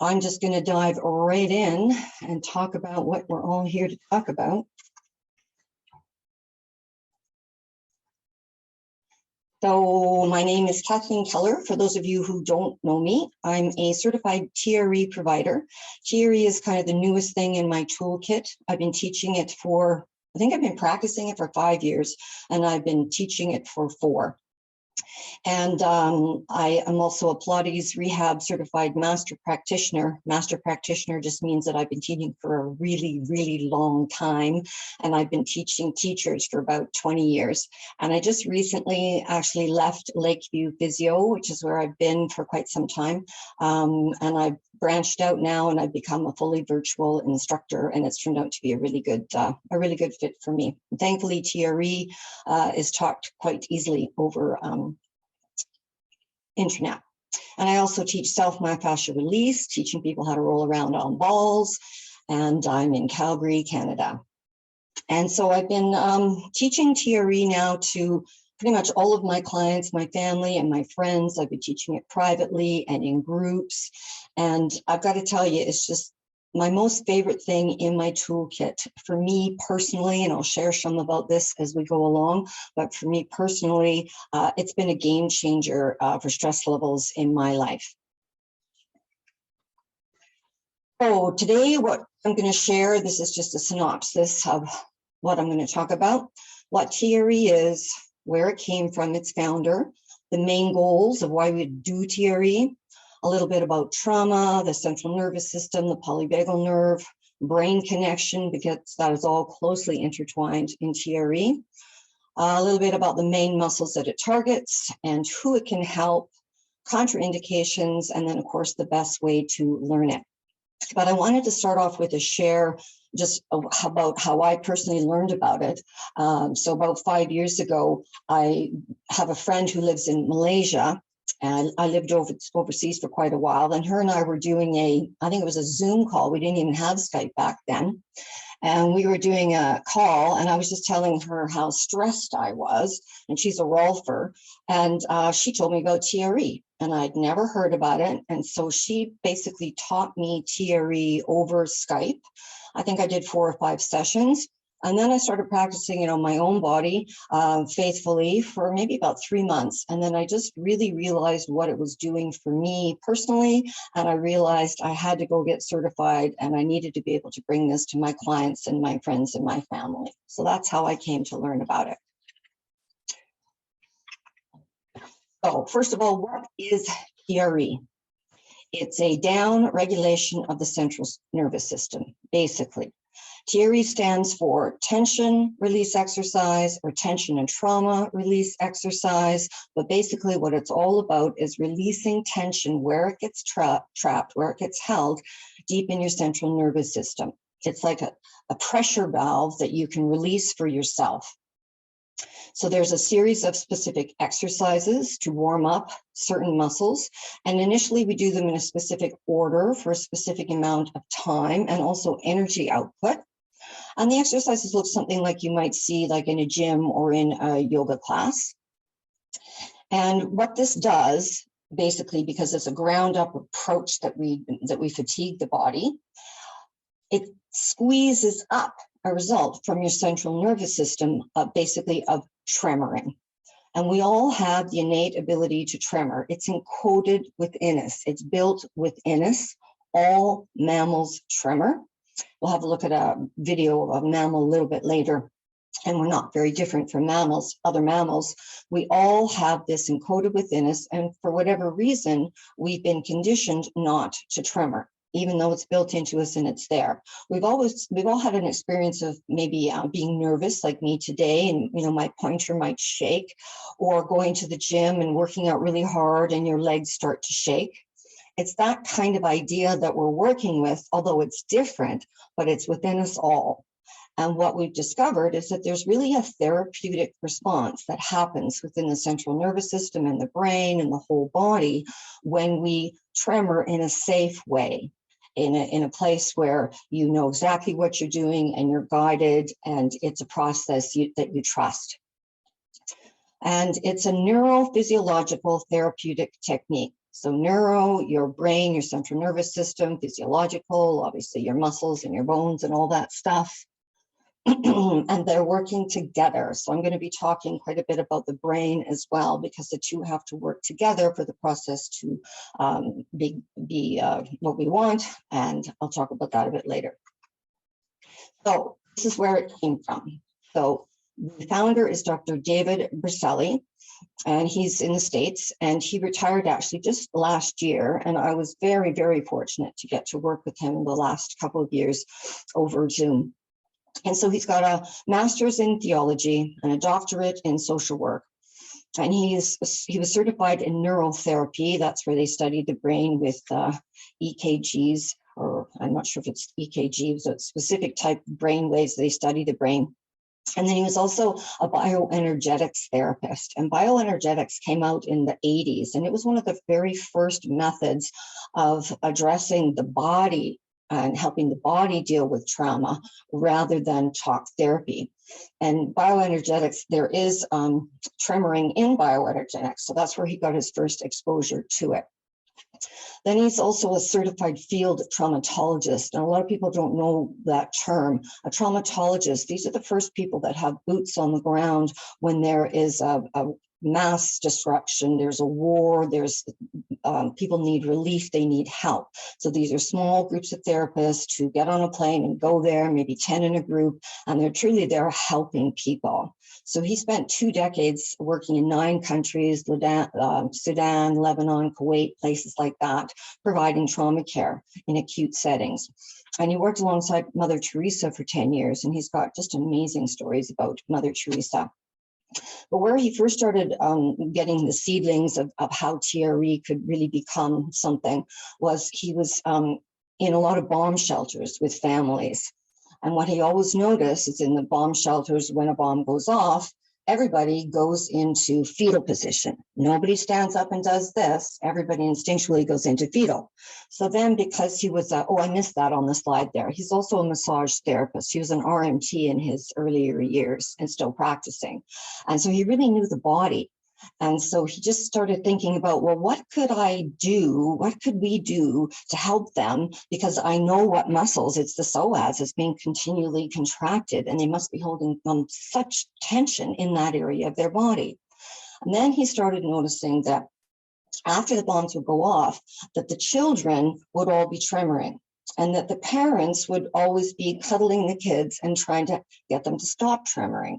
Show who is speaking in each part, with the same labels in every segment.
Speaker 1: I'm just going to dive right in and talk about what we're all here to talk about. So my name is Kathleen Keller. For those of you who don't know me, I'm a certified TRE provider. TRE is kind of the newest thing in my toolkit. I've been teaching it for, I think I've been practicing it for 5 years, and I've been teaching it for 4. And I am also a Pilates rehab certified master practitioner. Master practitioner just means that I've been teaching for a really, really long time. And I've been teaching teachers for about 20 years. And I just recently actually left Lakeview Physio, which is where I've been for quite some time. And I've branched out now and I've become a fully virtual instructor, and it's turned out to be a really good fit for me. And thankfully, TRE is taught quite easily over internet. And I also teach self-myofascial release, teaching people how to roll around on balls, and I'm in Calgary, Canada. And so I've been teaching TRE now to pretty much all of my clients, my family, and my friends. I've been teaching it privately and in groups. And I've got to tell you, it's just my most favorite thing in my toolkit. For me personally, and I'll share some about this as we go along, but for me personally, it's been a game changer for stress levels in my life. So today, what I'm going to share, this is just a synopsis of what I'm going to talk about, what TRE is, where it came from, its founder, the main goals of why we do TRE, a little bit about trauma, the central nervous system, the polyvagal nerve, brain connection, because that is all closely intertwined in TRE. A little bit about the main muscles that it targets and who it can help, contraindications, and then, of course, the best way to learn it. But I wanted to start off with a share just about how I personally learned about it. So about 5 years ago, I have a friend who lives in Malaysia, and I lived overseas for quite a while. And her and I were doing I think it was a Zoom call. We didn't even have Skype back then. And we were doing a call, and I was just telling her how stressed I was. And she's a rolfer. And she told me about TRE, and I'd never heard about it. And so she basically taught me TRE over Skype. I think I did 4 or 5 sessions. And then I started practicing it on my own body faithfully for maybe about 3 months. And then I just really realized what it was doing for me personally. And I realized I had to go get certified, and I needed to be able to bring this to my clients and my friends and my family. So that's how I came to learn about it. So first of all, what is TRE? It's a down regulation of the central nervous system, basically. TRE stands for tension release exercise, or tension and trauma release exercise. But basically what it's all about is releasing tension where it gets trapped, where it gets held deep in your central nervous system. It's like a pressure valve that you can release for yourself. So there's a series of specific exercises to warm up certain muscles. And initially we do them in a specific order for a specific amount of time and also energy output. And the exercises look something like you might see like in a gym or in a yoga class. And what this does, basically, because it's a ground up approach that we fatigue the body, it squeezes up a result from your central nervous system, basically of tremoring. And we all have the innate ability to tremor. It's encoded within us. It's built within us. All mammals tremor. We'll have a look at a video of a mammal a little bit later. And we're not very different from mammals, other mammals. We all have this encoded within us. And for whatever reason, we've been conditioned not to tremor, even though it's built into us and it's there. We've all had an experience of maybe being nervous, like me today, and my pointer might shake, or going to the gym and working out really hard and your legs start to shake. It's that kind of idea that we're working with, although it's different, but it's within us all. And what we've discovered is that there's really a therapeutic response that happens within the central nervous system and the brain and the whole body when we tremor in a safe way, in a place where you know exactly what you're doing and you're guided, and it's a process that you trust. And it's a neurophysiological therapeutic technique. So neuro, your brain, your central nervous system, physiological, obviously your muscles and your bones and all that stuff. And they're working together. So I'm going to be talking quite a bit about the brain as well, because the two have to work together for the process to be what we want. And I'll talk about that a bit later. So this is where it came from. So the founder is Dr. David Berceli, and he's in the States, and he retired actually just last year. And I was very, very fortunate to get to work with him in the last couple of years over Zoom. And so he's got a master's in theology and a doctorate in social work. And he was certified in neurotherapy. That's where they studied the brain with EKGs, or I'm not sure if it's EKG, so it's specific type of brain waves they study the brain. And then he was also a bioenergetics therapist. And bioenergetics came out in the 80s. And it was one of the very first methods of addressing the body and helping the body deal with trauma rather than talk therapy. And bioenergetics, there is tremoring in bioenergetics. So that's where he got his first exposure to it. Then he's also a certified field traumatologist. And a lot of people don't know that term. A traumatologist, these are the first people that have boots on the ground when there is a mass destruction, there's a war, there's people need relief, they need help. So these are small groups of therapists who get on a plane and go there, maybe 10 in a group, and they're truly there helping people. So he spent 2 decades working in 9 countries, Sudan, Lebanon, Kuwait, places like that, providing trauma care in acute settings. And he worked alongside Mother Teresa for 10 years, and he's got just amazing stories about Mother Teresa. But where he first started getting the seedlings of how TRE could really become something was he was in a lot of bomb shelters with families. And what he always noticed is in the bomb shelters, when a bomb goes off, everybody goes into fetal position. Nobody stands up and does this. Everybody instinctually goes into fetal. So then because he was, I missed that on the slide there. He's also a massage therapist. He was an RMT in his earlier years and still practicing. And so he really knew the body. And so he just started thinking about, well, what could I do? What could we do to help them? Because I know what muscles, it's the psoas, is being continually contracted, and they must be holding such tension in that area of their body. And then he started noticing that after the bombs would go off, that the children would all be tremoring, and that the parents would always be cuddling the kids and trying to get them to stop tremoring.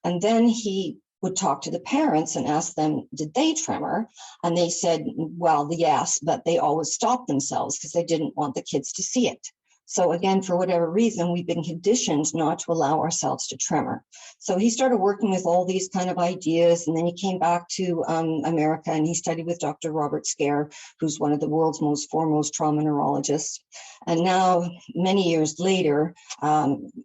Speaker 1: And then he would talk to the parents and ask them, did they tremor? And they said, well, yes, but they always stopped themselves because they didn't want the kids to see it. So again, for whatever reason, we've been conditioned not to allow ourselves to tremor. So he started working with all these kind of ideas, and then he came back to America, and he studied with Dr. Robert Scare, who's one of the world's foremost trauma neurologists. And now, many years later,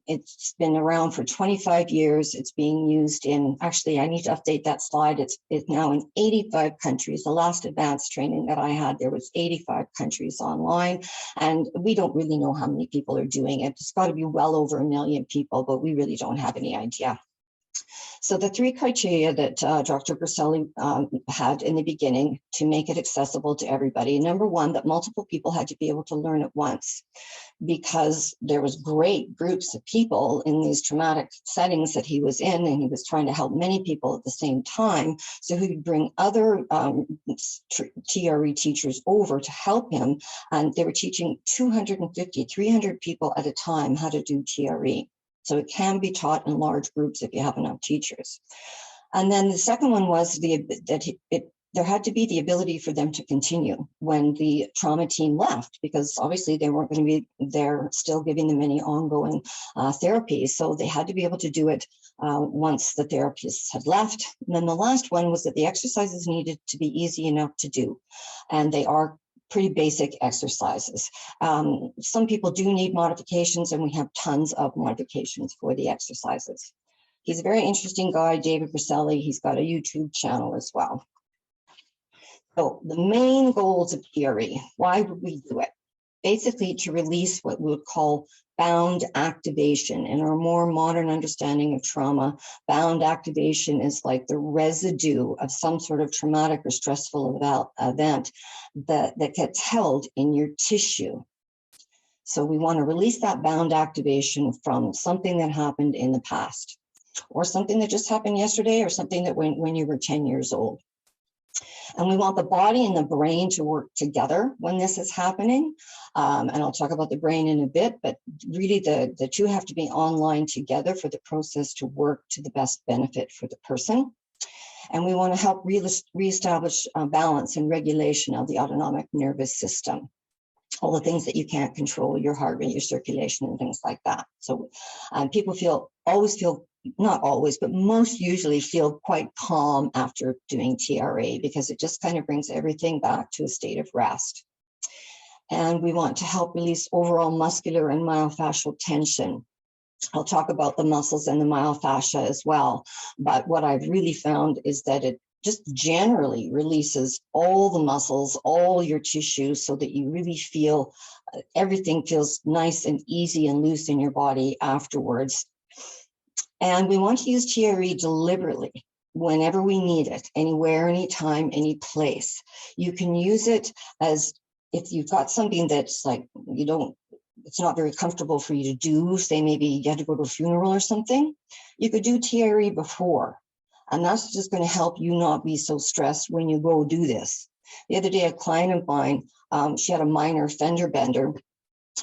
Speaker 1: it's been around for 25 years. It's being used in, actually, I need to update that slide. It's now in 85 countries. The last advanced training that I had, there was 85 countries online, and we don't really know how many people are doing it. It's got to be well over 1 million people, but we really don't have any idea. So the 3 criteria that Dr. Berceli had in the beginning to make it accessible to everybody. Number 1, that multiple people had to be able to learn at once, because there was great groups of people in these traumatic settings that he was in, and he was trying to help many people at the same time. So he would bring other TRE teachers over to help him, and they were teaching 250, 300 people at a time how to do TRE. So it can be taught in large groups if you have enough teachers. And then the second one was there had to be the ability for them to continue when the trauma team left, because obviously they weren't going to be there still giving them any ongoing therapies. So they had to be able to do it once the therapists had left. And then the last one was that the exercises needed to be easy enough to do. And they are pretty basic exercises. Some people do need modifications, and we have tons of modifications for the exercises. He's a very interesting guy, David Berceli. He's got a YouTube channel as well. So the main goals of TRE, why would we do it? basically to release what we would call bound activation. In our more modern understanding of trauma, bound activation is like the residue of some sort of traumatic or stressful event that gets held in your tissue. So we want to release that bound activation from something that happened in the past, or something that just happened yesterday, or something that when you were 10 years old. And we want the body and the brain to work together when this is happening. And I'll talk about the brain in a bit, but really the two have to be online together for the process to work to the best benefit for the person. And we want to help reestablish balance and regulation of the autonomic nervous system. All the things that you can't control, your heart rate, your circulation, and things like that. So people always feel, not always, but most usually feel quite calm after doing TRE, because it just kind of brings everything back to a state of rest. And we want to help release overall muscular and myofascial tension. I'll talk about the muscles and the myofascia as well. But what I've really found is that it just generally releases all the muscles, all your tissues, so that you really feel everything feels nice and easy and loose in your body afterwards. And we want to use TRE deliberately whenever we need it, anywhere, anytime, any place. You can use it as if you've got something that's like it's not very comfortable for you to do, say maybe you had to go to a funeral or something, you could do TRE before. And that's just going to help you not be so stressed when you go do this. The other day, a client of mine, she had a minor fender bender,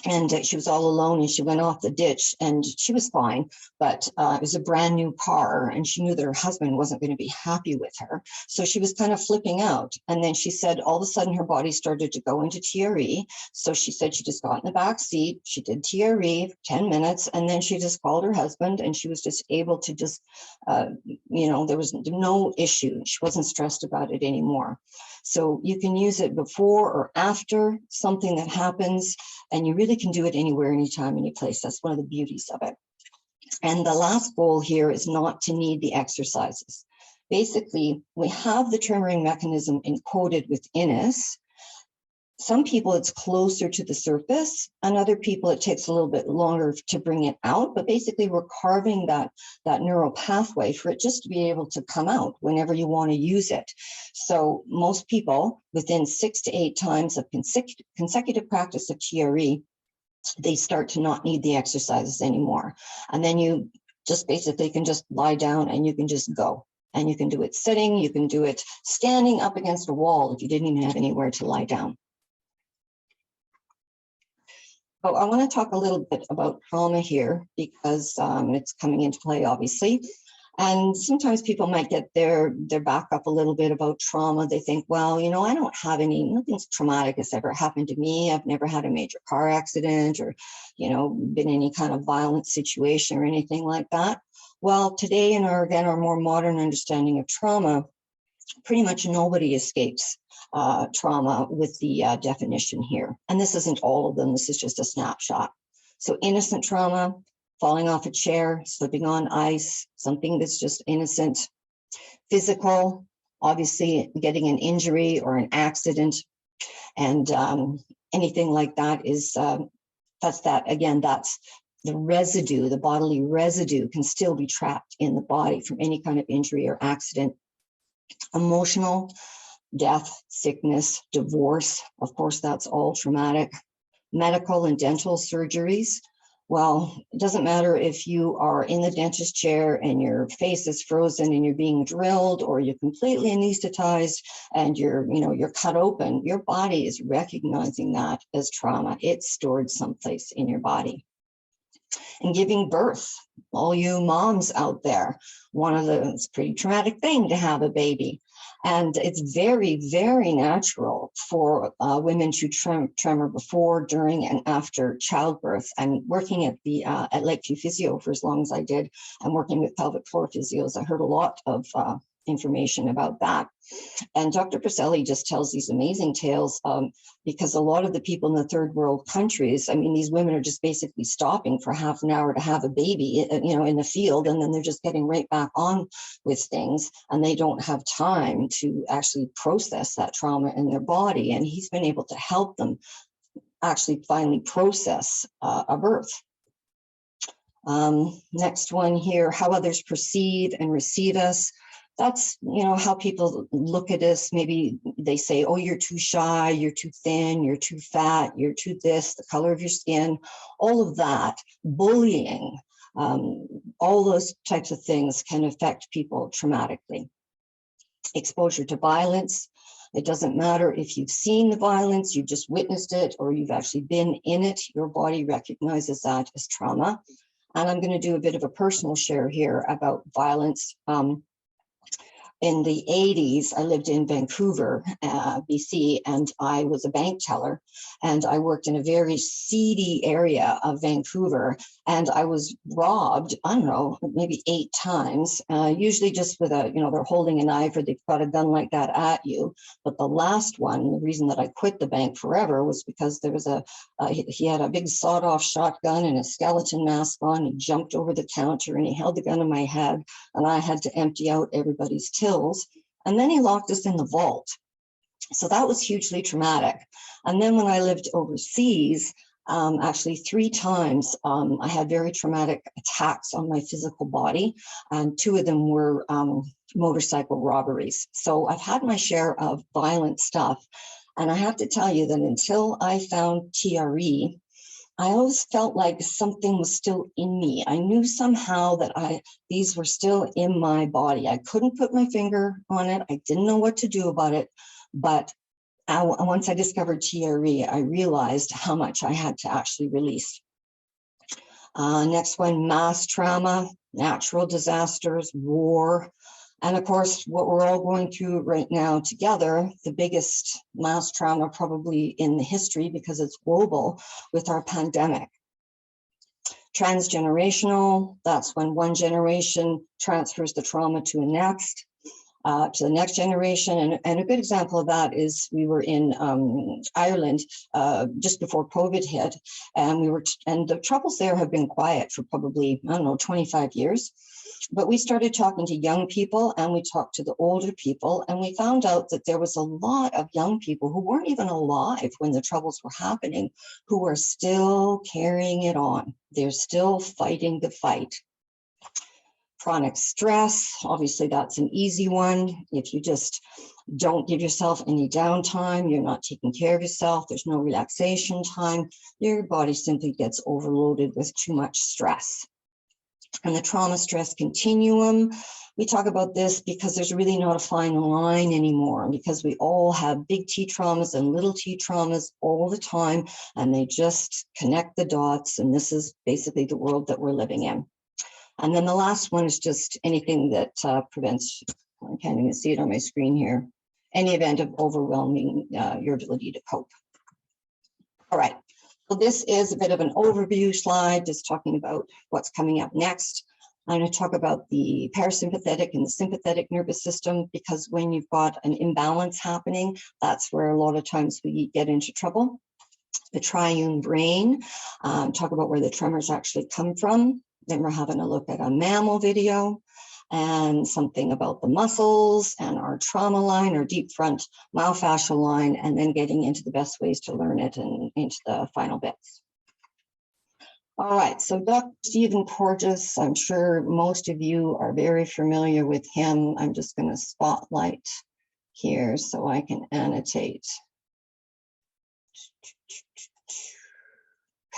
Speaker 1: and she was all alone, and she went off the ditch, and she was fine, but it was a brand new car, and she knew that her husband wasn't going to be happy with her. So she was kind of flipping out. And then she said all of a sudden her body started to go into TRE. So she said she just got in the back seat, she did TRE for 10 minutes, and then she just called her husband, and she was just able to just, there was no issue. She wasn't stressed about it anymore. So you can use it before or after something that happens, and you really can do it anywhere, anytime, any place. That's one of the beauties of it. And the last goal here is not to need the exercises. Basically, we have the tremoring mechanism encoded within us. Some people, it's closer to the surface, and other people, it takes a little bit longer to bring it out. But basically, we're carving that neural pathway for it just to be able to come out whenever you want to use it. So most people, within 6 to 8 times of consecutive practice of TRE, they start to not need the exercises anymore. And then you just basically can just lie down and you can just go. And you can do it sitting, you can do it standing up against a wall if you didn't even have anywhere to lie down. So I want to talk a little bit about trauma here, because it's coming into play, obviously. And sometimes people might get their back up a little bit about trauma. They think, well, I don't have nothing traumatic has ever happened to me. I've never had a major car accident or, been in any kind of violent situation or anything like that. Well, today in our more modern understanding of trauma, pretty much nobody escapes trauma with the definition here. And this isn't all of them. This is just a snapshot. So innocent trauma, falling off a chair, slipping on ice, something that's just innocent. Physical, obviously getting an injury or an accident, and anything like that is, that's the residue, the bodily residue can still be trapped in the body from any kind of injury or accident. Emotional, death, sickness, divorce, of course, that's all traumatic. Medical and dental surgeries. Well, it doesn't matter if you are in the dentist chair and your face is frozen and you're being drilled, or you're completely anesthetized and you're cut open. Your body is recognizing that as trauma. It's stored someplace in your body. And giving birth, all you moms out there, it's a pretty traumatic thing to have a baby. And it's very, very natural for women to tremor before, during, and after childbirth. And working at Lakeview Physio for as long as I did, and working with pelvic floor physios, I heard a lot of information about that. And Dr. Percelli just tells these amazing tales, because a lot of the people in the third world countries, these women are just basically stopping for half an hour to have a baby, in the field, and then they're just getting right back on with things, and they don't have time to actually process that trauma in their body. And he's been able to help them actually finally process a birth. Next one here, how others perceive and receive us. That's, how people look at us. Maybe they say, oh, you're too shy, you're too thin, you're too fat, you're too this, the color of your skin, all of that. Bullying, all those types of things can affect people traumatically. Exposure to violence. It doesn't matter if you've seen the violence, you've just witnessed it, or you've actually been in it. Your body recognizes that as trauma. And I'm going to do a bit of a personal share here about violence. In the 80s, I lived in Vancouver, BC, and I was a bank teller, and I worked in a very seedy area of Vancouver, and I was robbed, I don't know, maybe 8 times, usually just with a, they're holding a knife or they've got a gun like that at you. But the last one, the reason that I quit the bank forever was because there was he had a big sawed-off shotgun and a skeleton mask on. He jumped over the counter and he held the gun in my head, and I had to empty out everybody's tills. And then he locked us in the vault. So that was hugely traumatic. And then when I lived overseas, actually 3 times, I had very traumatic attacks on my physical body, and 2 of them were motorcycle robberies. So I've had my share of violent stuff. And I have to tell you that until I found TRE, I always felt like something was still in me. I knew somehow that these were still in my body. I couldn't put my finger on it. I didn't know what to do about it. But once I discovered TRE, I realized how much I had to actually release. Next one, mass trauma, natural disasters, war. And of course, what we're all going through right now together, the biggest mass trauma probably in the history, because it's global, with our pandemic. Transgenerational, that's when one generation transfers the trauma to the next generation. And a good example of that is we were in Ireland just before COVID hit, and and the troubles there have been quiet for probably, 25 years. But we started talking to young people, and we talked to the older people, and we found out that there was a lot of young people who weren't even alive when the troubles were happening, who are still carrying it on. They're still fighting the fight. Chronic stress, obviously that's an easy one. If you just don't give yourself any downtime, you're not taking care of yourself, there's no relaxation time, your body simply gets overloaded with too much stress. And the trauma stress continuum, we talk about this because there's really not a fine line anymore, because we all have big T traumas and little t traumas all the time, and they just connect the dots, and this is basically the world that we're living in. And then the last one is just anything that prevents, I can't even see it on my screen here, any event of overwhelming your ability to cope. All right. So this is a bit of an overview slide, just talking about what's coming up next. I'm going to talk about the parasympathetic and the sympathetic nervous system, because when you've got an imbalance happening, that's where a lot of times we get into trouble. The triune brain, talk about where the tremors actually come from. Then we're having a look at a mammal video and something about the muscles and our trauma line, our deep front myofascial line, and then getting into the best ways to learn it and into the final bits. All right, so Dr. Stephen Porges, I'm sure most of you are very familiar with him. I'm just going to spotlight here so I can annotate.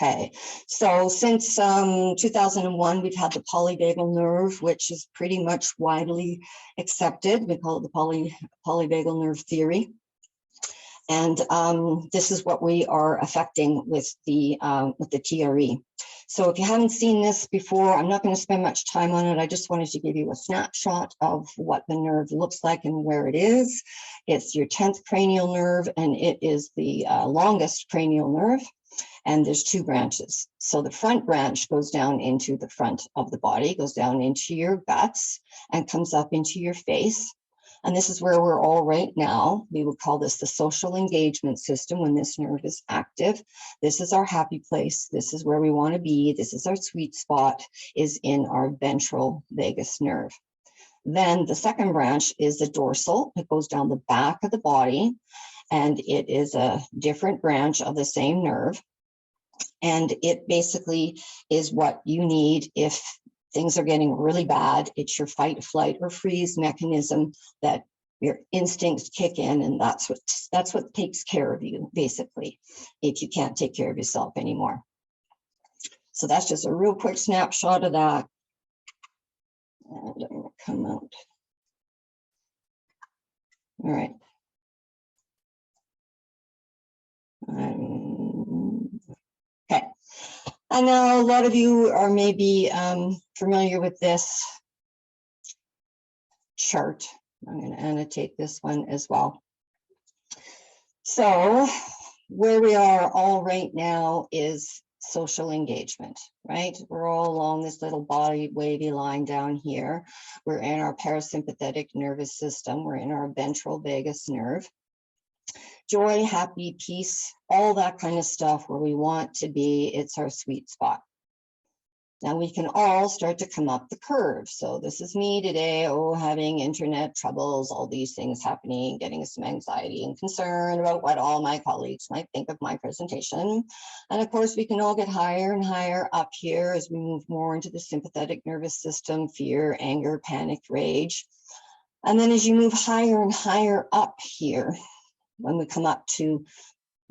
Speaker 1: Okay, so since 2001, we've had the polyvagal nerve, which is pretty much widely accepted. We call it the polyvagal nerve theory. And this is what we are affecting with the TRE. So if you haven't seen this before, I'm not going to spend much time on it. I just wanted to give you a snapshot of what the nerve looks like and where it is. It's your 10th cranial nerve, and it is the longest cranial nerve. And there's 2 branches. So the front branch goes down into the front of the body, goes down into your guts, and comes up into your face. And this is where we're all right now. We would call this the social engagement system when this nerve is active. This is our happy place. This is where we want to be. This is our sweet spot, is in our ventral vagus nerve. Then the second branch is the dorsal. It goes down the back of the body. and it is a different branch of the same nerve. And it basically is what you need if things are getting really bad. It's your fight, flight, or freeze mechanism that your instincts kick in, and that's what takes care of you, basically, if you can't take care of yourself anymore. So that's just a real quick snapshot of that. And I'm going to come out. All right. Okay. I know a lot of you are maybe familiar with this chart. I'm going to annotate this one as well. So where we are all right now is social engagement, right? We're all along this little body wavy line down here. We're in our parasympathetic nervous system. We're in our ventral vagus nerve. Joy, happy, peace, all that kind of stuff where we want to be, it's our sweet spot. Now we can all start to come up the curve. So this is me today, having internet troubles, all these things happening, getting some anxiety and concern about what all my colleagues might think of my presentation. And of course, we can all get higher and higher up here as we move more into the sympathetic nervous system, fear, anger, panic, rage. And then as you move higher and higher up here, when we come up to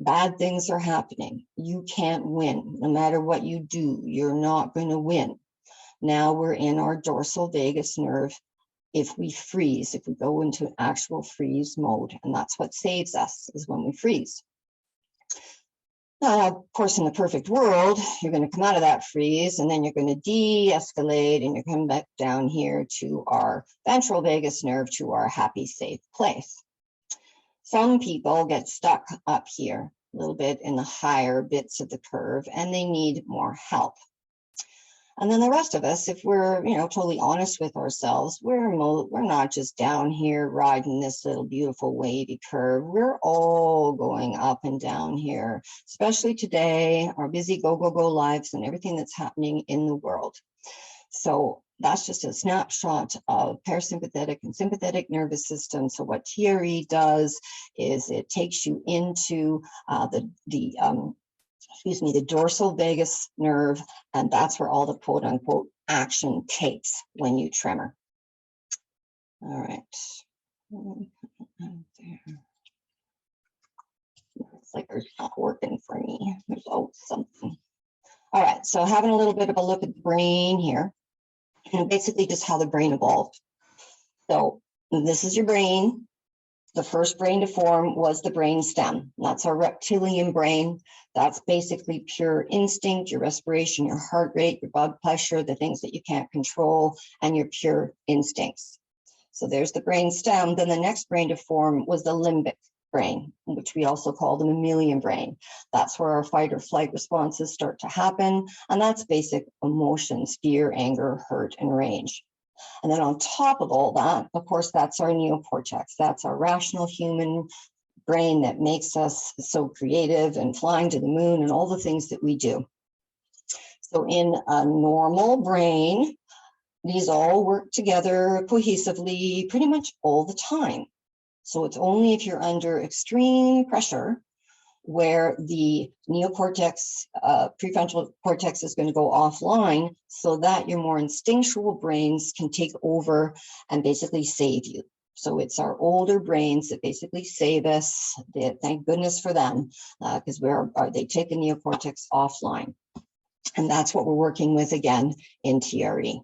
Speaker 1: bad things are happening, you can't win. No matter what you do, you're not going to win. Now we're in our dorsal vagus nerve. If we freeze, if we go into actual freeze mode, and that's what saves us, is when we freeze. Now, of course, in the perfect world, you're going to come out of that freeze, and then you're going to de-escalate, and you're coming back down here to our ventral vagus nerve, to our happy, safe place. Some people get stuck up here a little bit in the higher bits of the curve, and they need more help. And then the rest of us, if we're, totally honest with ourselves, we're not just down here riding this little beautiful wavy curve. We're all going up and down here, especially today, our busy go lives and everything that's happening in the world. So that's just a snapshot of parasympathetic and sympathetic nervous system. So what TRE does is it takes you into the dorsal vagus nerve, and that's where all the quote unquote action takes when you tremor. All right. It's like it's not working for me. There's something. All right, so having a little bit of a look at the brain here, and basically just how the brain evolved. So this is your brain. The first brain to form was the brain stem. That's our reptilian brain. That's basically pure instinct, your respiration, your heart rate, your blood pressure, the things that you can't control, and your pure instincts. So there's the brain stem. Then the next brain to form was the limbic brain, which we also call the mammalian brain. That's where our fight or flight responses start to happen. And that's basic emotions, fear, anger, hurt, and rage. And then on top of all that, of course, that's our neocortex. That's our rational human brain that makes us so creative and flying to the moon and all the things that we do. So in a normal brain, these all work together cohesively pretty much all the time. So it's only if you're under extreme pressure where the neocortex, prefrontal cortex is going to go offline so that your more instinctual brains can take over and basically save you. So it's our older brains that basically save us. Thank goodness for them, because they take the neocortex offline. And that's what we're working with again in TRE.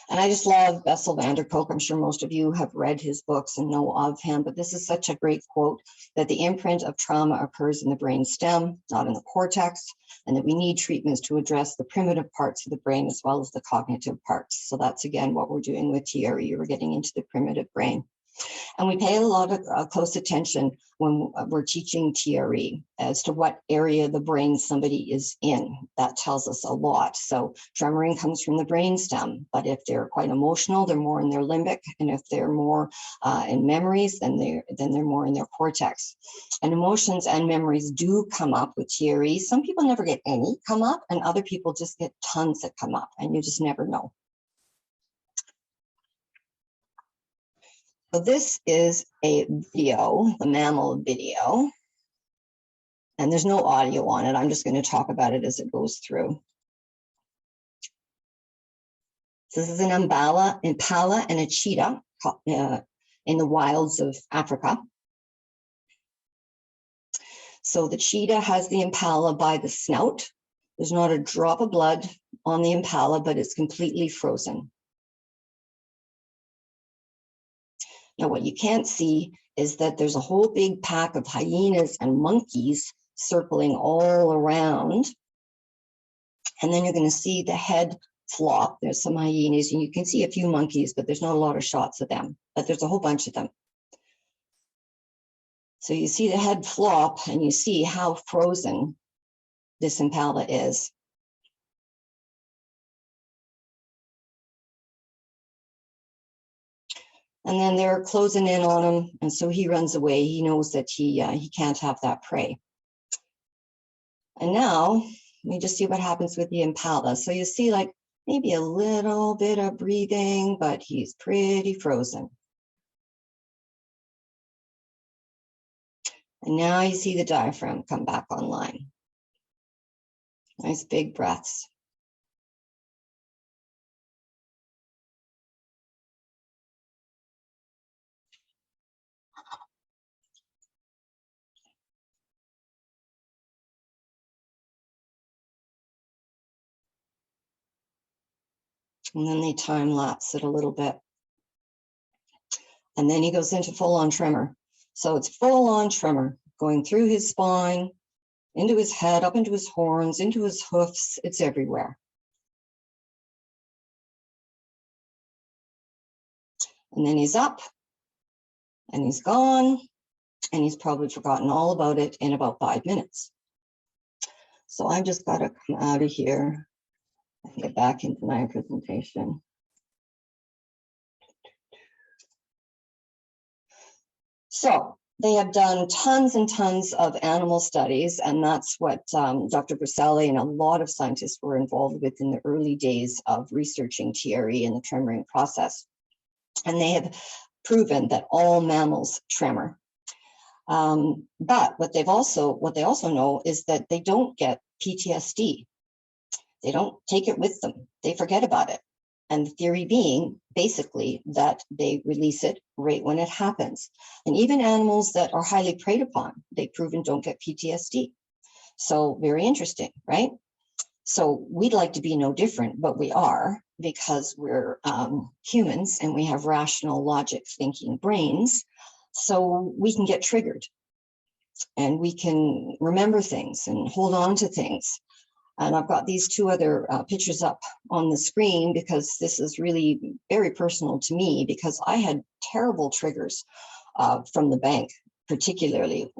Speaker 1: And I just love Bessel van der Kolk. I'm sure most of you have read his books and know of him, but this is such a great quote, that the imprint of trauma occurs in the brain stem, not in the cortex, and that we need treatments to address the primitive parts of the brain as well as the cognitive parts. So that's, again, what we're doing with TRE. We're getting into the primitive brain. And we pay a lot of close attention when we're teaching TRE as to what area of the brain somebody is in. That tells us a lot. So tremoring comes from the brain stem, but if they're quite emotional, they're more in their limbic, and if they're more in memories, then they're more in their cortex. And emotions and memories do come up with TRE. Some people never get any come up, and other people just get tons that come up, and you just never know. So this is a video, the mammal video, and there's no audio on it. I'm just going to talk about it as it goes through. So this is an impala and a cheetah in the wilds of Africa. So the cheetah has the impala by the snout. There's not a drop of blood on the impala, but it's completely frozen. Now, what you can't see is that there's a whole big pack of hyenas and monkeys circling all around. And then you're going to see the head flop. There's some hyenas, and you can see a few monkeys, but there's not a lot of shots of them. But there's a whole bunch of them. So you see the head flop, and you see how frozen this impala is. And then they're closing in on him, and so he runs away. He knows that he can't have that prey. And now, let me just see what happens with the impala. So you see like maybe a little bit of breathing, but he's pretty frozen. And now you see the diaphragm come back online. Nice big breaths. And then they time lapse it a little bit. And then he goes into full-on tremor. So it's full-on tremor going through his spine, into his head, up into his horns, into his hoofs. It's everywhere. And then he's up and he's gone, and he's probably forgotten all about it in about 5 minutes. So I've just got to come out of here and get back into my presentation. So they have done tons and tons of animal studies, and that's what Dr. Briselli and a lot of scientists were involved with in the early days of researching TRE and the tremoring process. And they have proven that all mammals tremor. But what they also know is that they don't get PTSD. They don't take it with them. They forget about it. And the theory being basically that they release it right when it happens. And even animals that are highly preyed upon, they've proven don't get PTSD. So very interesting, right? So we'd like to be no different, but we are, because we're humans and we have rational, logic thinking brains. So we can get triggered and we can remember things and hold on to things. And I've got these two other pictures up on the screen because this is really very personal to me, because I had terrible triggers from the bank, particularly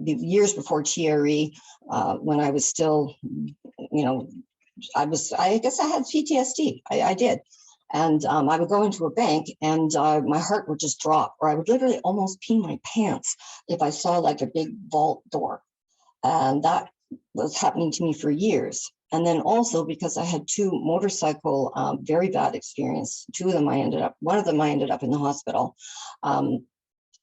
Speaker 1: years before TRE, when I was still, I guess I had PTSD. I did. And I would go into a bank and my heart would just drop, or I would literally almost pee my pants if I saw like a big vault door. And that was happening to me for years. And then also because I had two motorcycle very bad experience. One of them I ended up in the hospital.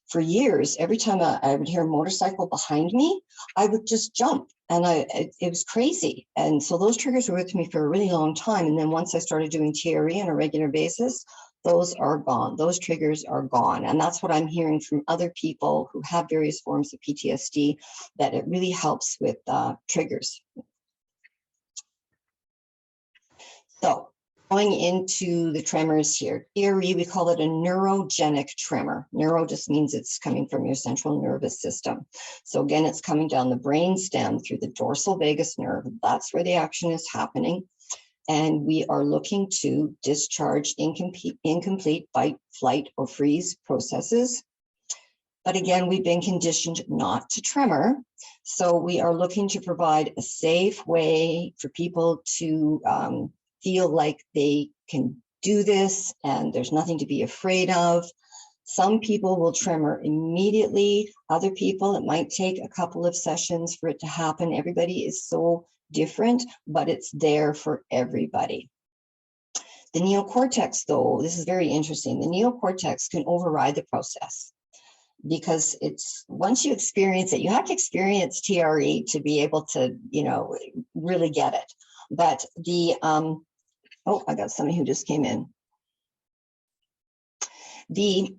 Speaker 1: For years, every time I would hear a motorcycle behind me, I would just jump, and it was crazy. And so those triggers were with me for a really long time. And then once I started doing TRE on a regular basis, those are gone. Those triggers are gone. And that's what I'm hearing from other people who have various forms of PTSD, that it really helps with triggers. So going into the tremors here, TRE, we call it a neurogenic tremor. Neuro just means it's coming from your central nervous system. So again, it's coming down the brain stem through the dorsal vagus nerve. That's where the action is happening. And we are looking to discharge incomplete fight, flight, or freeze processes. But again, we've been conditioned not to tremor. So we are looking to provide a safe way for people to feel like they can do this and there's nothing to be afraid of. Some people will tremor immediately. Other people, it might take a couple of sessions for it to happen. Everybody is so different, but it's there for everybody. The neocortex, though, this is very interesting. The neocortex can override the process because it's once you experience it, you have to experience TRE to be able to, really get it. But the, oh, I got somebody who just came in. The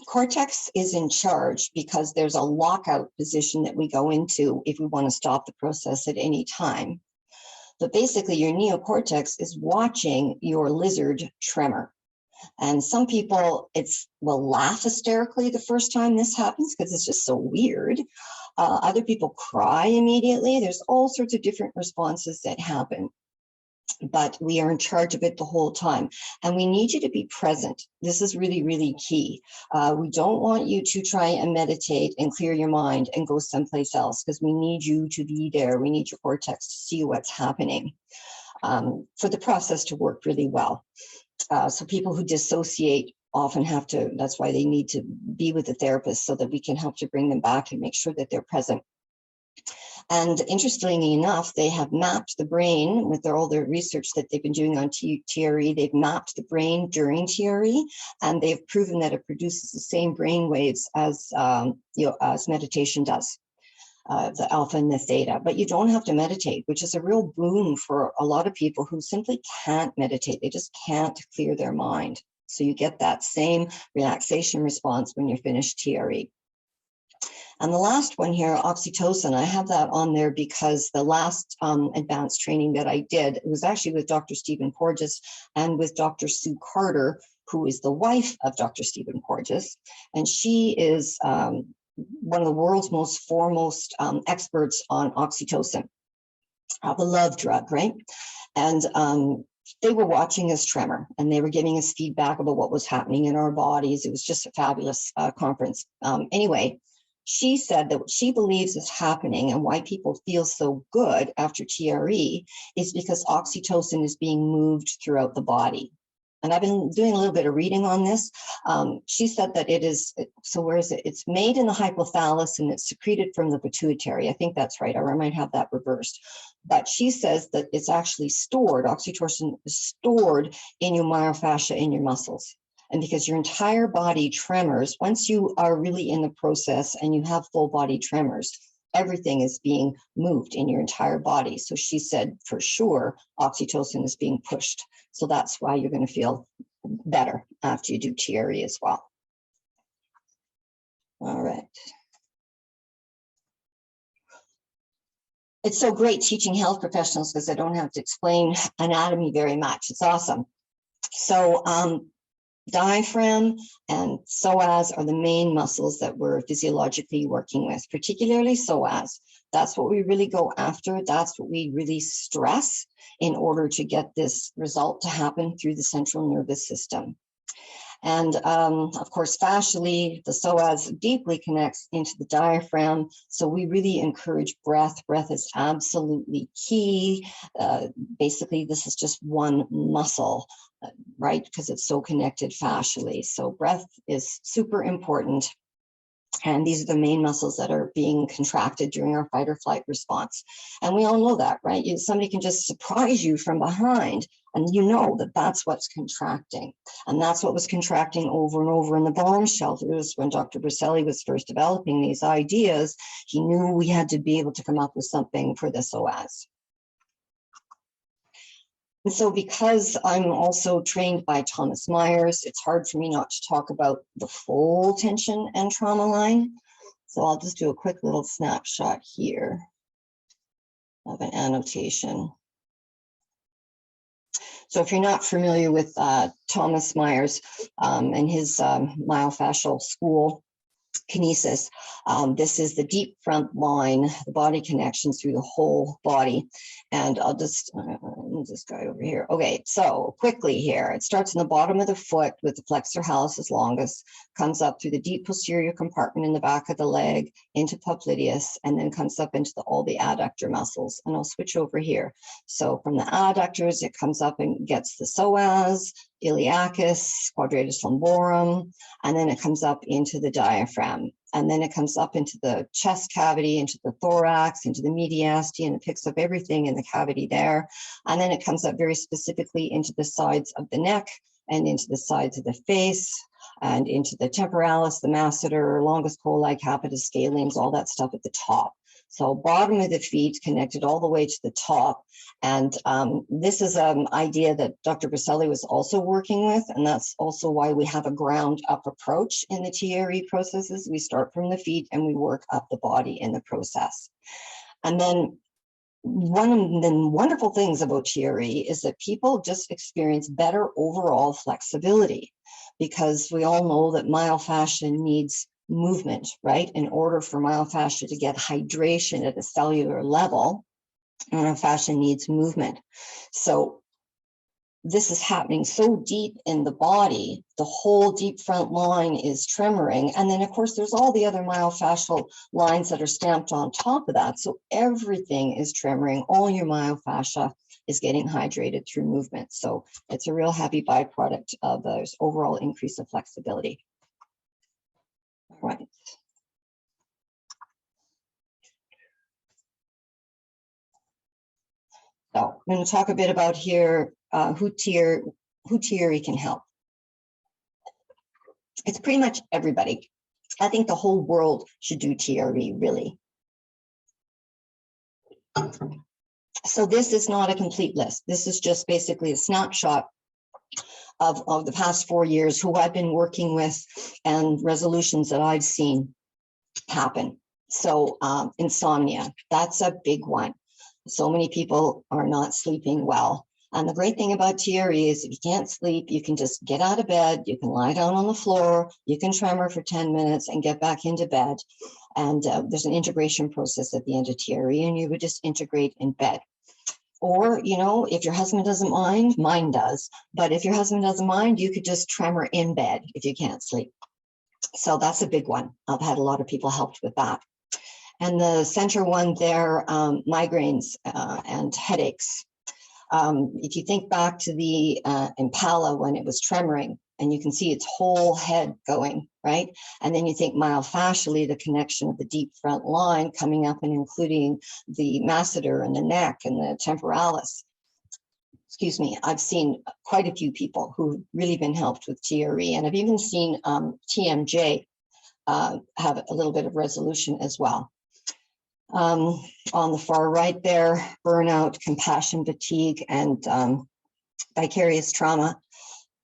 Speaker 1: cortex is in charge because there's a lockout position that we go into if we want to stop the process at any time. But basically, your neocortex is watching your lizard tremor. And some people will laugh hysterically the first time this happens because it's just so weird. Other people cry immediately. There's all sorts of different responses that happen. But we are in charge of it the whole time. And we need you to be present. This is really, really key. We don't want you to try and meditate and clear your mind and go someplace else because we need you to be there. We need your cortex to see what's happening for the process to work really well. So people who dissociate often have to, that's why they need to be with a therapist so that we can help to bring them back and make sure that they're present. And interestingly enough, they have mapped the brain with all their research that they've been doing on TRE. They've mapped the brain during TRE, and they've proven that it produces the same brain waves as as meditation does, the alpha and the theta. But you don't have to meditate, which is a real boon for a lot of people who simply can't meditate. They just can't clear their mind. So you get that same relaxation response when you're finished TRE. And the last one here, oxytocin, I have that on there because the last advanced training that I did, it was actually with Dr. Stephen Porges and with Dr. Sue Carter, who is the wife of Dr. Stephen Porges. And she is one of the world's most foremost experts on oxytocin, the love drug, right? And they were watching us tremor and they were giving us feedback about what was happening in our bodies. It was just a fabulous conference. Anyway, she said that what she believes is happening and why people feel so good after TRE is because oxytocin is being moved throughout the body. And I've been doing a little bit of reading on this. She said that it is, so where is it? It's made in the hypothalamus and it's secreted from the pituitary. I think that's right, or I might have that reversed. But she says that it's actually stored, oxytocin is stored in your myofascia, in your muscles. And because your entire body tremors, once you are really in the process and you have full body tremors, everything is being moved in your entire body. So she said, for sure, oxytocin is being pushed. So that's why you're going to feel better after you do TRE as well. All right. It's so great teaching health professionals because I don't have to explain anatomy very much. It's awesome. So diaphragm and psoas are the main muscles that we're physiologically working with, particularly psoas. That's what we really go after. That's what we really stress in order to get this result to happen through the central nervous system. And of course, fascially, the psoas deeply connects into the diaphragm. So we really encourage breath. Breath is absolutely key. Basically, this is just one muscle, right? Because it's so connected fascially. So breath is super important. And these are the main muscles that are being contracted during our fight or flight response. And we all know that, right? Somebody can just surprise you from behind and you know that that's what's contracting. And that's what was contracting over and over in the bomb shelters when Dr. Briselli was first developing these ideas. He knew we had to be able to come up with something for the psoas. And so because I'm also trained by Thomas Myers, it's hard for me not to talk about the full tension and trauma line. So I'll just do a quick little snapshot here of an annotation. So if you're not familiar with Thomas Myers and his myofascial school, kinesis. This is the deep front line, the body connections through the whole body. And I'll just move this guy over here. Okay, so quickly here, it starts in the bottom of the foot with the flexor hallucis longus, comes up through the deep posterior compartment in the back of the leg into popliteus, and then comes up into all the adductor muscles. And I'll switch over here. So from the adductors, it comes up and gets the psoas. iliacus, quadratus lumborum, and then it comes up into the diaphragm. And then it comes up into the chest cavity, into the thorax, into the mediastinum, and it picks up everything in the cavity there. And then it comes up very specifically into the sides of the neck and into the sides of the face and into the temporalis, the masseter, longus colli, capitis, scalenes, all that stuff at the top. So bottom of the feet connected all the way to the top. And this is an idea that Dr. Baselli was also working with, and that's also why we have a ground up approach in the TRE processes. We start from the feet and we work up the body in the process. And then one of the wonderful things about TRE is that people just experience better overall flexibility, because we all know that myofascia needs movement, right? In order for myofascia to get hydration at a cellular level, myofascia needs movement. So this is happening so deep in the body, the whole deep front line is tremoring. And then of course, there's all the other myofascial lines that are stamped on top of that. So everything is tremoring. All your myofascia is getting hydrated through movement. So it's a real happy byproduct of the overall increase of flexibility. All right. So I'm going to talk a bit about here who TRE can help. It's pretty much everybody. I think the whole world should do TRE, really. So this is not a complete list. This is just basically a snapshot of the past 4 years, who I've been working with and resolutions that I've seen happen. So insomnia, that's a big one. So many people are not sleeping well. And the great thing about TRE is if you can't sleep, you can just get out of bed, you can lie down on the floor, you can tremor for 10 minutes and get back into bed. And there's an integration process at the end of TRE, and you would just integrate in bed. Or, you know, if your husband doesn't mind, mine does. But if your husband doesn't mind, you could just tremor in bed if you can't sleep. So that's a big one. I've had a lot of people helped with that. And the center one there, migraines and headaches. If you think back to the Impala when it was tremoring, and you can see its whole head going, right? And then you think myofascially, the connection of the deep front line coming up and including the masseter and the neck and the temporalis. Excuse me, I've seen quite a few people who've really been helped with TRE, and I've even seen TMJ have a little bit of resolution as well. On the far right there, burnout, compassion, fatigue, and vicarious trauma.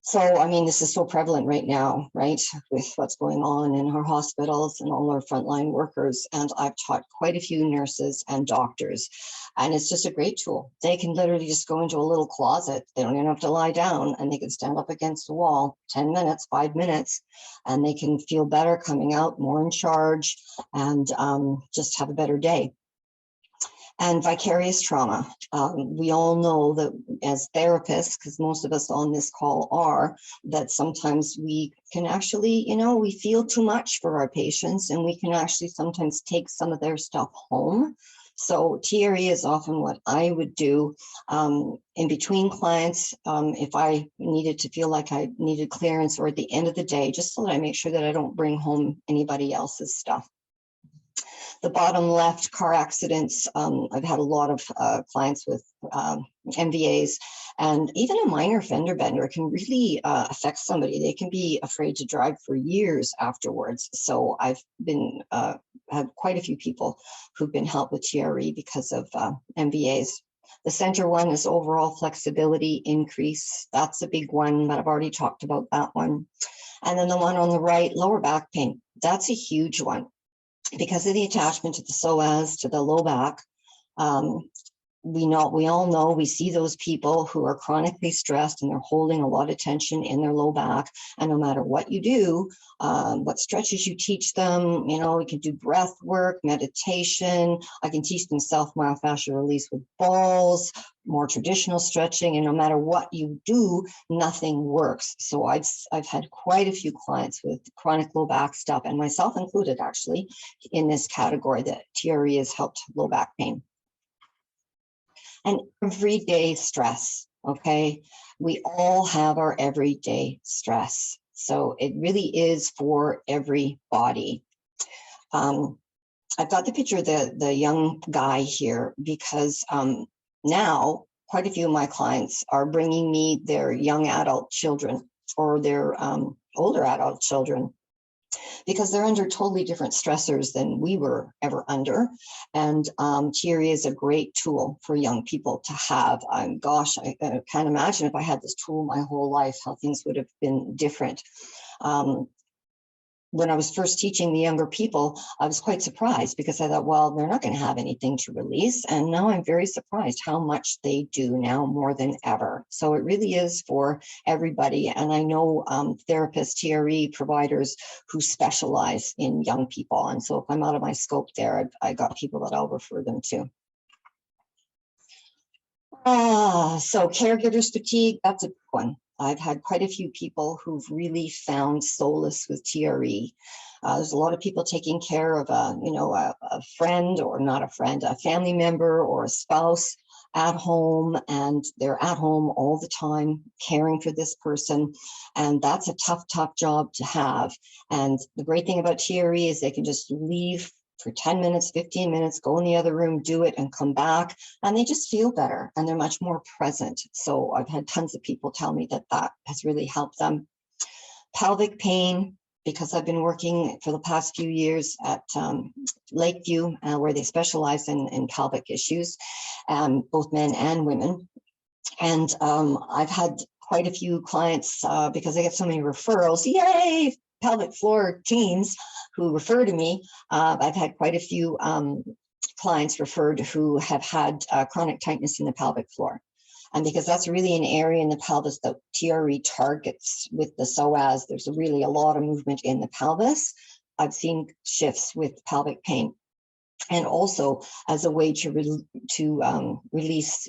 Speaker 1: So, I mean, this is so prevalent right now, right, with what's going on in our hospitals and all our frontline workers. And I've taught quite a few nurses and doctors, and it's just a great tool. They can literally just go into a little closet. They don't even have to lie down, and they can stand up against the wall, 10 minutes, 5 minutes, and they can feel better coming out, more in charge, and just have a better day. And vicarious trauma. We all know that as therapists, because most of us on this call are, that sometimes we can actually, you know, we feel too much for our patients, and we can actually sometimes take some of their stuff home. So TRE is often what I would do in between clients if I needed to feel like I needed clearance, or at the end of the day, just so that I make sure that I don't bring home anybody else's stuff. The bottom left, car accidents. I've had a lot of clients with MVAs, and even a minor fender bender can really affect somebody. They can be afraid to drive for years afterwards. So I've been had quite a few people who've been helped with TRE because of MVAs. The center one is overall flexibility increase. That's a big one, but I've already talked about that one. And then the one on the right, lower back pain. That's a huge one. Because of the attachment to the psoas, to the low back, we all know, we see those people who are chronically stressed and they're holding a lot of tension in their low back. And no matter what you do, what stretches you teach them, you know, we can do breath work, meditation. I can teach them self-myofascial release with balls, more traditional stretching, and no matter what you do, nothing works. So I've had quite a few clients with chronic low back stuff, and myself included actually in this category, that TRE has helped low back pain. And everyday stress. okay? We all have our everyday stress. So it really is for everybody. I've got the picture of the young guy here because now quite a few of my clients are bringing me their young adult children or their older adult children because they're under totally different stressors than we were ever under. And TRE is a great tool for young people to have. Gosh, I can't imagine if I had this tool my whole life, how things would have been different. When I was first teaching the younger people, I was quite surprised because I thought, well, they're not going to have anything to release. And now I'm very surprised how much they do now more than ever. So it really is for everybody. And I know therapists, TRE providers who specialize in young people. And so if I'm out of my scope there, I got people that I'll refer them to. So caregivers fatigue, that's a big one. I've had quite a few people who've really found solace with TRE. There's a lot of people taking care of a friend or not a friend, a family member or a spouse at home, and they're at home all the time caring for this person. And that's a tough, tough job to have. And the great thing about TRE is they can just leave for 10 minutes, 15 minutes, go in the other room, do it and come back. And they just feel better and they're much more present. So I've had tons of people tell me that that has really helped them. Pelvic pain, because I've been working for the past few years at Lakeview, where they specialize in pelvic issues, both men and women. And I've had quite a few clients because I get so many referrals. Yay! Pelvic floor teams who refer to me. I've had quite a few clients referred who have had chronic tightness in the pelvic floor. And because that's really an area in the pelvis that TRE targets with the psoas, there's really a lot of movement in the pelvis. I've seen shifts with pelvic pain. And also as a way to release,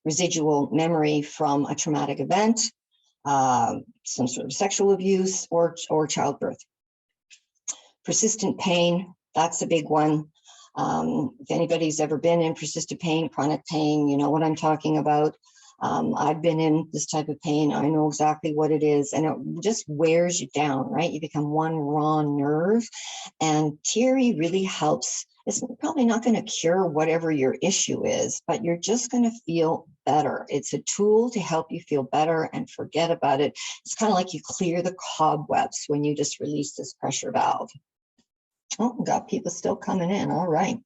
Speaker 1: residual memory from a traumatic event, some sort of sexual abuse or childbirth. Persistent pain, that's a big one. If anybody's ever been in persistent pain, chronic pain, you know what I'm talking about. I've been in this type of pain. I know exactly what it is, and it just wears you down, right? You become one raw nerve, and TRE really helps. It's probably not going to cure whatever your issue is, but you're just going to feel better. It's a tool to help you feel better and forget about it. It's kind of like you clear the cobwebs when you just release this pressure valve. Oh, got people still coming in. All right.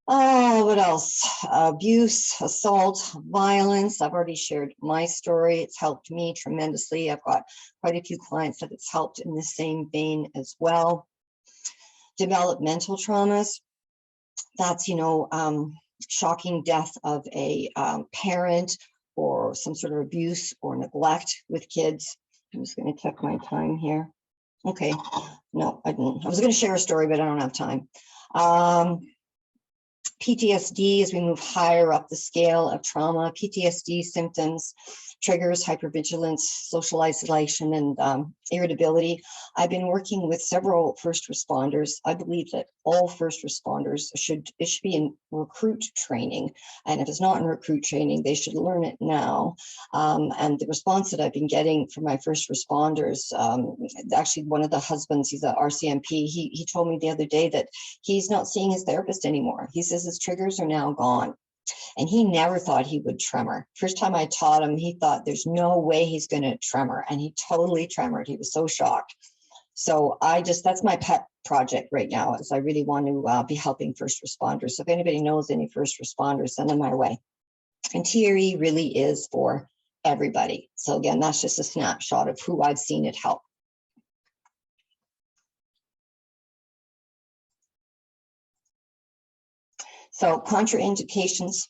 Speaker 1: Oh, what else? Abuse, assault, violence. I've already shared my story. It's helped me tremendously. I've got quite a few clients that it's helped in the same vein as well. Developmental traumas. That's, shocking death of a parent or some sort of abuse or neglect with kids. I'm just going to check my time here. Okay, no, I didn't. I was going to share a story, but I don't have time. PTSD, as we move higher up the scale of trauma, PTSD symptoms, triggers, hypervigilance, social isolation, and irritability. I've been working with several first responders. I believe that all first responders should be in recruit training. And if it's not in recruit training, they should learn it now. And the response that I've been getting from my first responders, actually one of the husbands, he's a RCMP, he told me the other day that he's not seeing his therapist anymore. He says his triggers are now gone. And he never thought he would tremor. First time I taught him, he thought there's no way he's going to tremor. And he totally tremored. He was so shocked. So that's my pet project right now, is I really want to be helping first responders. So if anybody knows any first responders, send them my way. And TRE really is for everybody. So again, that's just a snapshot of who I've seen it help. So contraindications,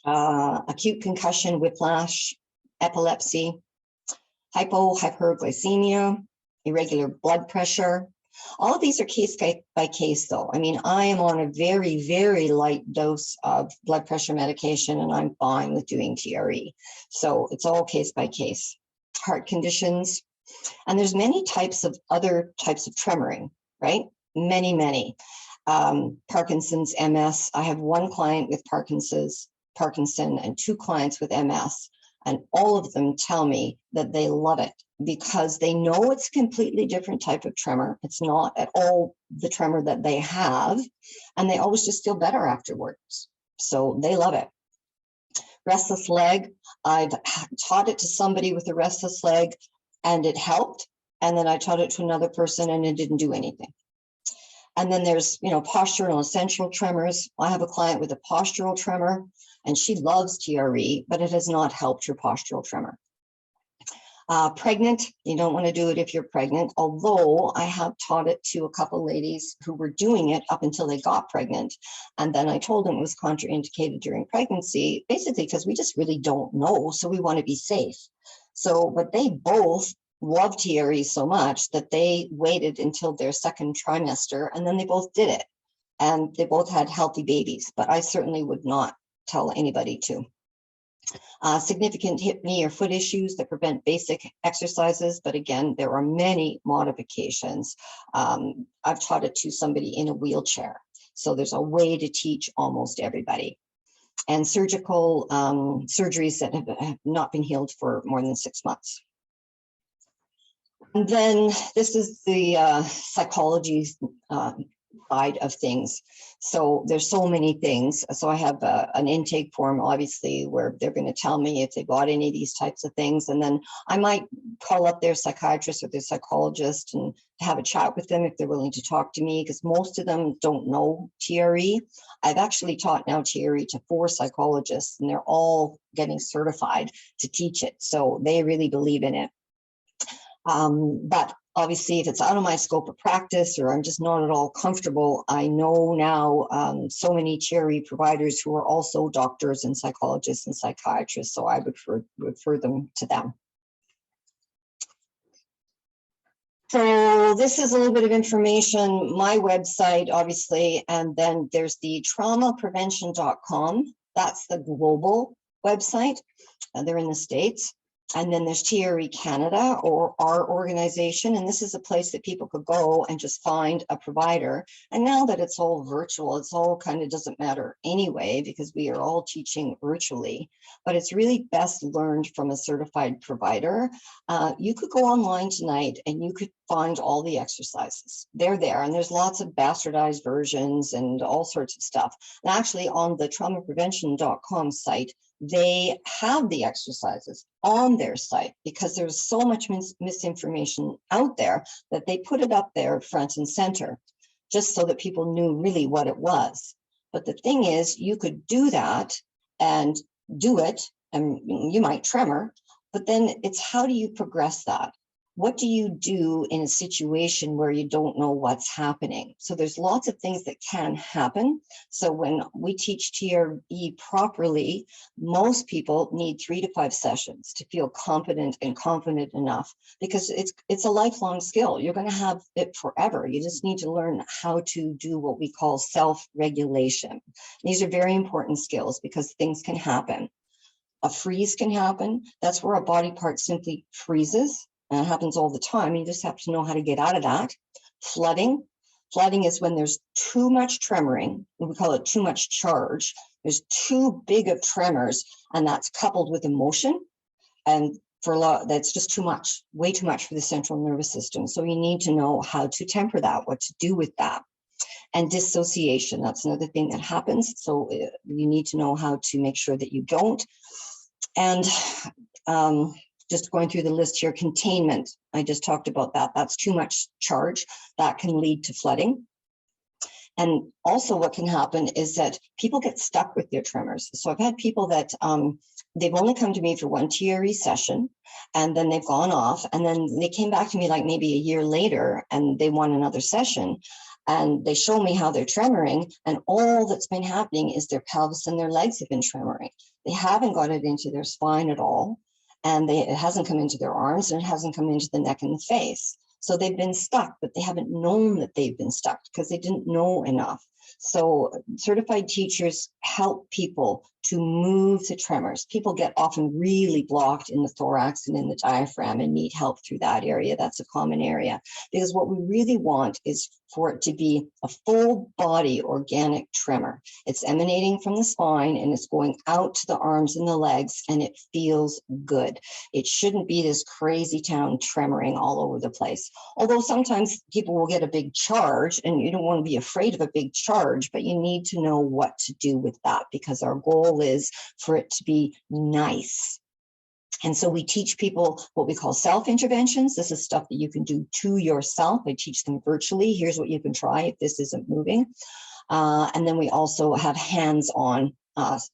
Speaker 1: acute concussion, whiplash, epilepsy, hyperglycemia, irregular blood pressure. All of these are case by case though. I mean, I am on a very, very light dose of blood pressure medication and I'm fine with doing TRE. So it's all case by case. Heart conditions, and there's many types of other types of tremoring, right? Many. Parkinson's, MS. I have one client with Parkinson's. Parkinson and 2 clients with MS. And all of them tell me that they love it because they know it's a completely different type of tremor. It's not at all the tremor that they have, and they always just feel better afterwards. So they love it. Restless leg, I've taught it to somebody with a restless leg and it helped. And then I taught it to another person and it didn't do anything. And then there's, postural and essential tremors. I have a client with a postural tremor and she loves TRE, but it has not helped her postural tremor. Pregnant, you don't want to do it if you're pregnant, although I have taught it to a couple ladies who were doing it up until they got pregnant. And then I told them it was contraindicated during pregnancy, basically because we just really don't know. So we want to be safe. So, but they both love TRE so much that they waited until their 2nd trimester and then they both did it. And they both had healthy babies, but I certainly would not tell anybody to. Significant hip, knee, or foot issues that prevent basic exercises. But again, there are many modifications. I've taught it to somebody in a wheelchair. So there's a way to teach almost everybody. And surgical surgeries that have not been healed for more than 6 months. And then this is the psychology side of things. So there's so many things. So I have an intake form, obviously, where they're going to tell me if they bought any of these types of things. And then I might call up their psychiatrist or their psychologist and have a chat with them if they're willing to talk to me, because most of them don't know TRE. I've actually taught now TRE to 4 psychologists, and they're all getting certified to teach it. So they really believe in it. But obviously, if it's out of my scope of practice or I'm just not at all comfortable, I know now so many TRE providers who are also doctors and psychologists and psychiatrists, so I would refer them to them. So this is a little bit of information, my website, obviously, and then there's the traumaprevention.com. That's the global website. They're in the States. And then there's TRE Canada, or our organization. And this is a place that people could go and just find a provider. And now that it's all virtual, it's all kind of doesn't matter anyway, because we are all teaching virtually. But it's really best learned from a certified provider. You could go online tonight and you could find all the exercises. They're there. And there's lots of bastardized versions and all sorts of stuff. And actually on the traumaprevention.com site, they have the exercises on their site because there's so much misinformation out there that they put it up there front and center just so that people knew really what it was. But the thing is, you could do that and do it, and you might tremor, but then it's how do you progress that? What do you do in a situation where you don't know what's happening? So there's lots of things that can happen. So when we teach TRE properly, most people need 3 to 5 sessions to feel competent and confident enough, because it's a lifelong skill. You're going to have it forever. You just need to learn how to do what we call self-regulation. These are very important skills because things can happen. A freeze can happen. That's where a body part simply freezes. And it happens all the time. You just have to know how to get out of that. Flooding. Flooding is when there's too much tremoring. We call it too much charge. There's too big of tremors, and that's coupled with emotion. And for a lot, that's just too much, way too much for the central nervous system. So you need to know how to temper that, what to do with that. And dissociation, that's another thing that happens. So you need to know how to make sure that you don't. And just going through the list here, containment, I just talked about that. That's too much charge. That can lead to flooding. And also what can happen is that people get stuck with their tremors. So I've had people that they've only come to me for 1 TRE session, and then they've gone off, and then they came back to me like maybe a year later and they want another session. And they show me how they're tremoring, and all that's been happening is their pelvis and their legs have been tremoring. They haven't got it into their spine at all. And it hasn't come into their arms, and it hasn't come into the neck and the face. So they've been stuck, but they haven't known that they've been stuck because they didn't know enough. So certified teachers help people to move the tremors. People get often really blocked in the thorax and in the diaphragm and need help through that area. That's a common area, because what we really want is for it to be a full body organic tremor. It's emanating from the spine and it's going out to the arms and the legs, and it feels good. It shouldn't be this crazy town tremoring all over the place. Although sometimes people will get a big charge, and you don't want to be afraid of a big charge, but you need to know what to do with that, because our goal is for it to be nice. And so we teach people what we call self-interventions. This is stuff that you can do to yourself. I teach them virtually. Here's what you can try if this isn't moving. And then we also have hands-on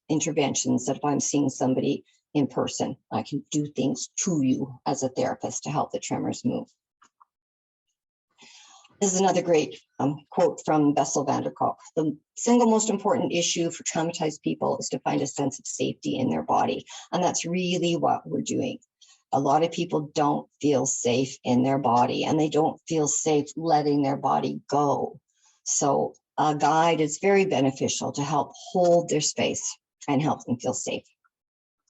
Speaker 1: interventions that if I'm seeing somebody in person, I can do things to you as a therapist to help the tremors move. This is another great quote from Bessel van der Kolk. The single most important issue for traumatized people is to find a sense of safety in their body. And that's really what we're doing. A lot of people don't feel safe in their body, and they don't feel safe letting their body go. So a guide is very beneficial to help hold their space and help them feel safe.